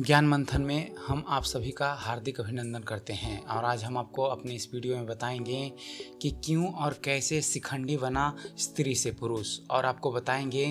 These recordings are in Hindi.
ज्ञान मंथन में हम आप सभी का हार्दिक अभिनंदन करते हैं और आज हम आपको अपने इस वीडियो में बताएंगे कि क्यों और कैसे शिखंडी बना स्त्री से पुरुष, और आपको बताएंगे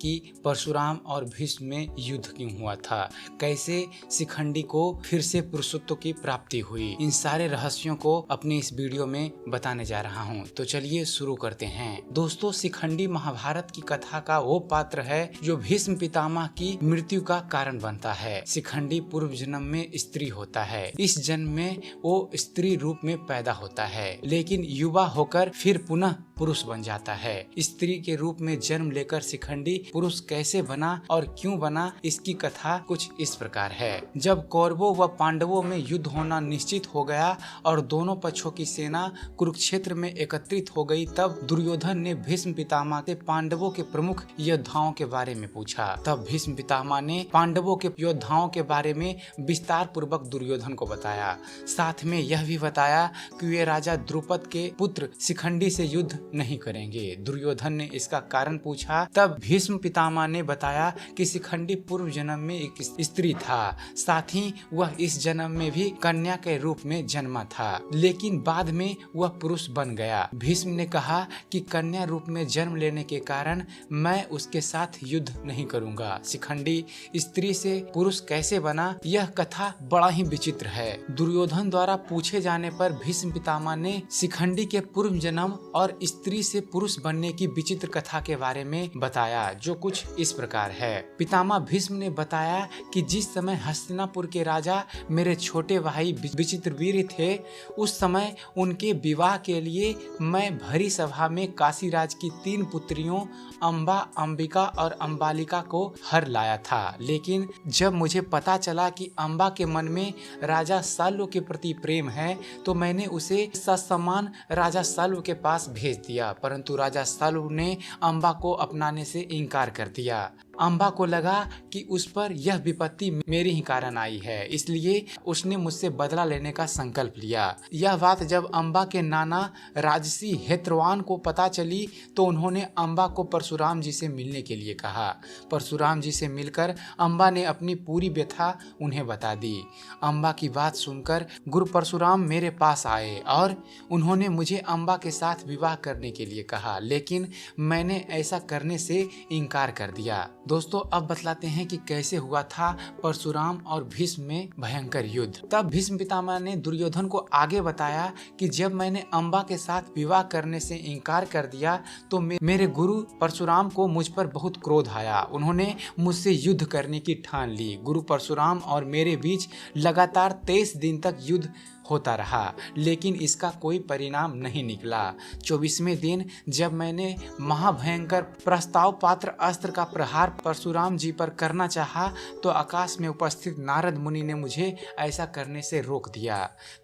कि परशुराम और भीष्म में युद्ध क्यों हुआ था, कैसे शिखंडी को फिर से पुरुषत्व की प्राप्ति हुई। इन सारे रहस्यों को अपने इस वीडियो में बताने जा रहा हूँ, तो चलिए शुरू करते हैं। दोस्तों, शिखंडी महाभारत की कथा का वो पात्र है जो भीष्म पितामह की मृत्यु का कारण बनता है। शिखंडी पूर्व जन्म में स्त्री होता है, इस जन्म में वो स्त्री रूप में पैदा होता है, लेकिन युवा होकर फिर पुनः पुरुष बन जाता है। स्त्री के रूप में जन्म लेकर शिखंडी पुरुष कैसे बना और क्यों बना, इसकी कथा कुछ इस प्रकार है। जब कौरवों व पांडवों में युद्ध होना निश्चित हो गया और दोनों पक्षों की सेना कुरुक्षेत्र में एकत्रित हो गई, तब दुर्योधन ने भीष्म पितामह से पांडवों के प्रमुख योद्धाओं के बारे में पूछा। तब भीष्म पितामह ने पांडवों के योद्धाओं के बारे में विस्तार पूर्वक दुर्योधन को बताया। साथ में यह भी बताया कि वे राजा द्रुपद के पुत्र शिखंडी से युद्ध नहीं करेंगे। दुर्योधन ने इसका कारण पूछा। तब भीष्म पितामह ने बताया कि शिखंडी पूर्व जन्म में एक स्त्री था, साथ ही वह इस जन्म में भी कन्या के रूप में जन्मा था, लेकिन बाद में वह पुरुष बन गया। भीष्म ने कहा कि कन्या रूप में जन्म लेने के कारण मैं उसके साथ युद्ध नहीं करूंगा। शिखंडी स्त्री से पुरुष कैसे बना, यह कथा बड़ा ही विचित्र है। दुर्योधन द्वारा पूछे जाने पर भीष्म पितामह ने शिखंडी के पूर्व जन्म और स्त्री से पुरुष बनने की विचित्र कथा के बारे में बताया, जो कुछ इस प्रकार है। पितामह भीष्म ने बताया कि जिस समय हस्तिनापुर के राजा मेरे छोटे भाई विचित्रवीर्य थे, उस समय उनके विवाह के लिए मैं भरी सभा में काशीराज की 3 पुत्रियों अंबा, अंबिका और अंबालिका को हर लाया था, लेकिन जब मुझे पता चला कि अंबा के मन में राजा सल्व के प्रति प्रेम है, तो मैंने उसे ससम्मान राजा सल्व के पास भेज दिया, परंतु राजा सल्व ने अंबा को अपनाने से इनकार कर दिया। अंबा को लगा कि उस पर यह विपत्ति मेरे ही कारण आई है, इसलिए उसने मुझसे बदला लेने का संकल्प लिया। यह बात जब अंबा के नाना राजसी हेत्रवान को पता चली, तो उन्होंने अंबा को परशुराम जी से मिलने के लिए कहा। परशुराम जी से मिलकर अंबा ने अपनी पूरी व्यथा उन्हें बता दी। अंबा की बात सुनकर गुरु परशुराम मेरे पास आए और उन्होंने मुझे अंबा के साथ विवाह करने के लिए कहा, लेकिन मैंने ऐसा करने से इनकार कर दिया। दोस्तों, अब बतलाते हैं कि कैसे हुआ था परशुराम और भीष्म में भयंकर युद्ध। तब भीष्म पितामह ने दुर्योधन को आगे बताया कि जब मैंने अंबा के साथ विवाह करने से इनकार कर दिया, तो मेरे गुरु परशुराम को मुझ पर बहुत क्रोध आया। उन्होंने मुझसे युद्ध करने की ठान ली। गुरु परशुराम और मेरे बीच लगातार 23 दिन तक युद्ध होता रहा, लेकिन इसका कोई परिणाम नहीं निकला। 24वें दिन जब मैंने महाभयंकर प्रस्ताव पात्र अस्त्र का प्रहार परशुराम जी पर करना चाहा, तो आकाश में उपस्थित नारद मुनि ने मुझे ऐसा करने से रोक दिया।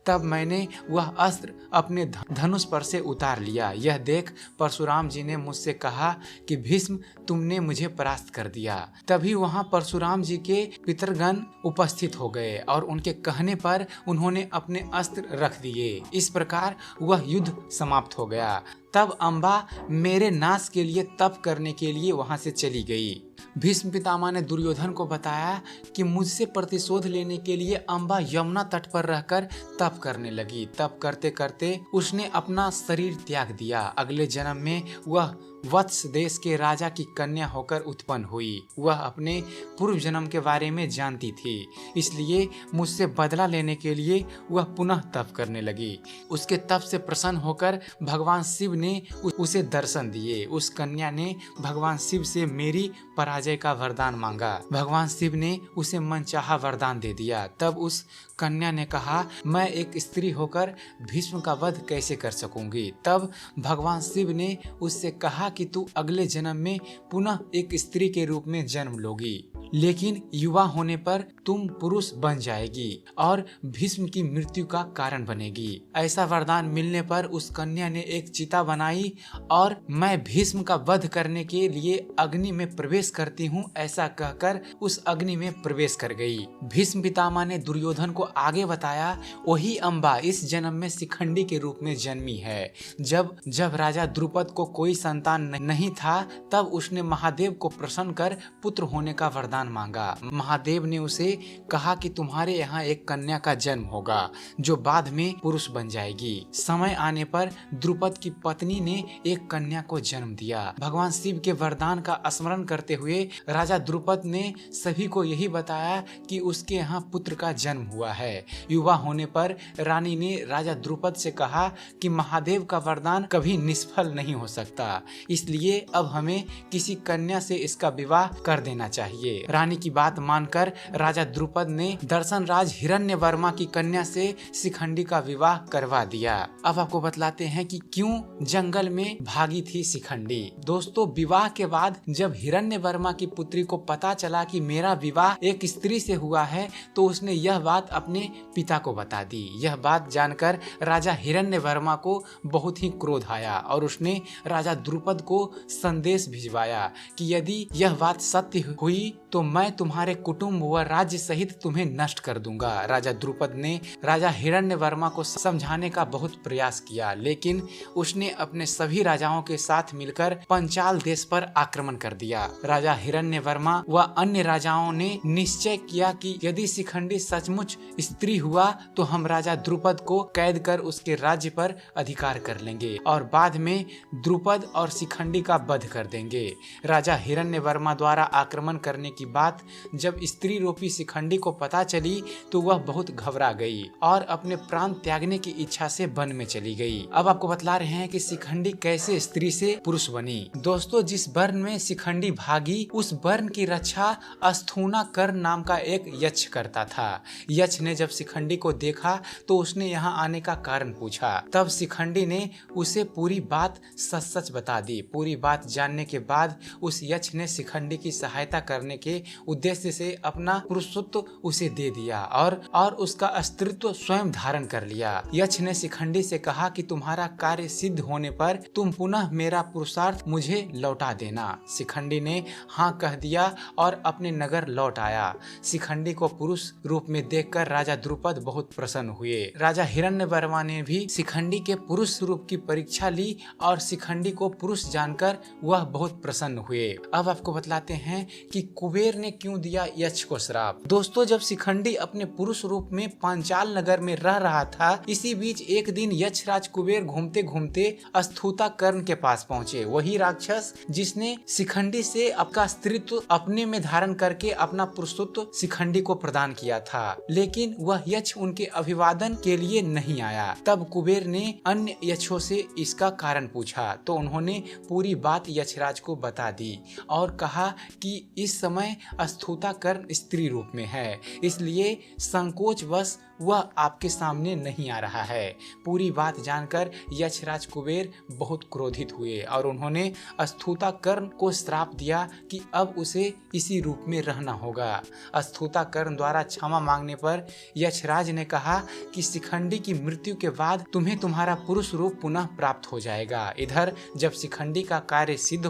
तब मैंने वह अस्त्र अपने धनुष पर से उतार लिया। यह देख परशुराम जी ने मुझसे कहा कि भीष्म, तुमने मुझे परास्त कर दिया। तभी वहां परशुराम जी के पितरगण उपस्थित हो गए और उनके कहने पर उन्होंने अपने अस्त्र रख दिए। इस प्रकार वह युद्ध समाप्त हो गया। तब अंबा मेरे नाश के लिए तप करने के लिए वहां से चली गई। भीष्म पितामह ने दुर्योधन को बताया कि मुझसे प्रतिशोध लेने के लिए अंबा यमुना तट पर रहकर तप करने लगी। तप करते करते उसने अपना शरीर त्याग दिया। अगले जन्म में वह वत्स देश के राजा की कन्या होकर उत्पन्न हुई। वह अपने पूर्व जन्म के बारे में जानती थी, इसलिए मुझसे बदला लेने के लिए वह पुनः तप करने लगी। उसके तप से प्रसन्न होकर भगवान शिव ने उसे दर्शन दिए। उस कन्या ने भगवान शिव से मेरी पराजय का वरदान मांगा। भगवान शिव ने उसे मनचाहा वरदान दे दिया। तब उस कन्या ने कहा, मैं एक स्त्री होकर भीष्म का वध कैसे कर सकूंगी। तब भगवान शिव ने उससे कहा कि तू अगले जन्म में पुनः एक स्त्री के रूप में जन्म लोगी, लेकिन युवा होने पर तुम पुरुष बन जाएगी और भीष्म की मृत्यु का कारण बनेगी। ऐसा वरदान मिलने पर उस कन्या ने एक चिता बनाई और मैं भीष्म का वध करने के लिए अग्नि में प्रवेश करती हूँ, ऐसा कहकर उस अग्नि में प्रवेश कर गई। भीष्म पितामह ने दुर्योधन को आगे बताया, वही अंबा इस जन्म में शिखंडी के रूप में जन्मी है। जब राजा द्रुपद को कोई संतान नहीं था, तब उसने महादेव को प्रसन्न कर पुत्र होने का वरदान वरदान मांगा। महादेव ने उसे कहा कि तुम्हारे यहाँ एक कन्या का जन्म होगा जो बाद में पुरुष बन जाएगी। समय आने पर द्रुपद की पत्नी ने एक कन्या को जन्म दिया। भगवान शिव के वरदान का स्मरण करते हुए राजा द्रुपद ने सभी को यही बताया कि उसके यहाँ पुत्र का जन्म हुआ है। युवा होने पर रानी ने राजा द्रुपद से कहा कि महादेव का वरदान कभी निष्फल नहीं हो सकता, इसलिए अब हमें किसी कन्या से इसका विवाह कर देना चाहिए। रानी की बात मानकर राजा द्रुपद ने दर्शनराज हिरण्यवर्मा की कन्या से शिखंडी का विवाह करवा दिया। अब आपको बतलाते हैं कि क्यों जंगल में भागी थी शिखंडी। दोस्तों, विवाह के बाद जब हिरण्यवर्मा की पुत्री को पता चला कि मेरा विवाह एक स्त्री से हुआ है तो उसने यह बात अपने पिता को बता दी। यह बात जानकर राजा हिरण्यवर्मा को बहुत ही क्रोध आया और उसने राजा द्रुपद को संदेश भिजवाया कि यदि यह बात सत्य हुई तो मैं तुम्हारे कुटुंब व राज्य सहित तुम्हें नष्ट कर दूंगा। राजा द्रुपद ने राजा हिरण्यवर्मा को समझाने का बहुत प्रयास किया, लेकिन उसने अपने सभी राजाओं के साथ मिलकर पंचाल देश पर आक्रमण कर दिया। राजा हिरण्यवर्मा व अन्य राजाओं ने निश्चय किया कि यदि शिखंडी सचमुच स्त्री हुआ तो हम राजा द्रुपद को कैद कर उसके राज्य पर अधिकार कर लेंगे और बाद में द्रुपद और शिखंडी का वध कर देंगे। राजा हिरण्यवर्मा द्वारा आक्रमण करने की बात जब स्त्री रूपी शिखंडी को पता चली तो वह बहुत घबरा गई और अपने प्राण त्यागने की इच्छा से वन में चली गई। अब आपको बतला रहे हैं कि शिखंडी कैसे स्त्री से पुरुष बनी। दोस्तों, जिस वर्ण में शिखंडी भागी उस वर्ण की रक्षा अस्थूना कर्ण नाम का एक यक्ष करता था। यक्ष ने जब शिखंडी को देखा तो उसने यहाँ आने का कारण पूछा। तब शिखंडी ने उसे पूरी बात सच सच बता दी। पूरी बात जानने के बाद उस यक्ष ने शिखंडी की सहायता करने के उद्देश्य से अपना पुरुषत्व उसे दे दिया और उसका अस्तित्व स्वयं धारण कर लिया। यक्ष ने शिखंडी से कहा कि तुम्हारा कार्य सिद्ध होने पर तुम पुनः मेरा पुरुषार्थ मुझे लौटा देना। शिखंडी ने हाँ कह दिया और अपने नगर लौट आया। शिखंडी को पुरुष रूप में देखकर राजा द्रुपद बहुत प्रसन्न हुए। राजा हिरण्यवर्मा ने भी शिखंडी के पुरुष रूप की परीक्षा ली और शिखंडी को पुरुष जानकर वह बहुत प्रसन्न हुए। अब आपको बतलाते हैं कि कुबेर ने क्यों दिया यक्ष को श्राप। दोस्तों, जब शिखंडी अपने पुरुष रूप में पांचाल नगर में रह रहा था, इसी बीच एक दिन यक्षराज कुबेर घूमते घूमते अस्थूता कर्ण के पास पहुँचे। वही राक्षस जिसने शिखंडी से अपना स्त्रीत्व अपने में धारण करके अपना पुरुषत्व शिखंडी को प्रदान किया था, लेकिन वह यक्ष उनके अभिवादन के लिए नहीं आया। तब कुबेर ने अन्य यक्षों से इसका कारण पूछा तो उन्होंने पूरी बात यक्षराज को बता दी और कहा कि इस समय अस्थूता कर्ण स्त्री रूप में है, इसलिए संकोचवश वह आपके सामने नहीं आ रहा है। पूरी बात जानकर यक्षराज कुबेर बहुत क्रोधित हुए और उन्होंने अस्थूता कर्ण को श्राप दिया कि अब उसे इसी रूप में रहना होगा। अस्थूता कर्ण द्वारा क्षमा मांगने पर यक्षराज ने कहा कि शिखंडी की मृत्यु के बाद तुम्हें तुम्हारा पुरुष रूप पुनः प्राप्त हो जाएगा। इधर जब शिखंडी का कार्य सिद्ध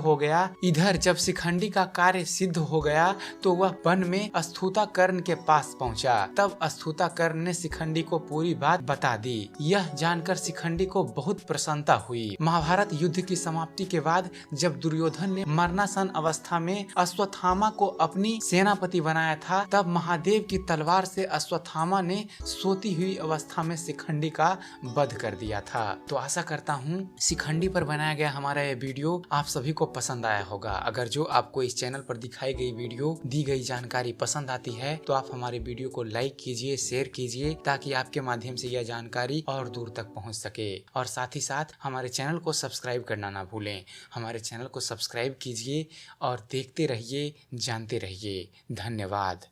हो गया तो वह वन में अस्थूता कर्ण के पास पहुंचा। तब अस्थूता कर्ण ने शिखंडी को पूरी बात बता दी। यह जानकर शिखंडी को बहुत प्रसन्नता हुई। महाभारत युद्ध की समाप्ति के बाद जब दुर्योधन ने मरणासन अवस्था में अश्वत्थामा को अपनी सेनापति बनाया था, तब महादेव की तलवार से अश्वत्थामा ने सोती हुई अवस्था में शिखंडी का वध कर दिया था। तो आशा करता हूँ शिखंडी पर बनाया गया हमारा ये वीडियो आप सभी को पसंद आया होगा। अगर जो आपको इस चैनल पर दिखाई गई वीडियो, दी गई जानकारी पसंद आती है तो आप हमारे वीडियो को लाइक कीजिए, शेयर कीजिए, ताकि आपके माध्यम से यह जानकारी और दूर तक पहुंच सके। और साथ ही साथ हमारे चैनल को सब्सक्राइब करना ना भूलें। हमारे चैनल को सब्सक्राइब कीजिए और देखते रहिए, जानते रहिए। धन्यवाद।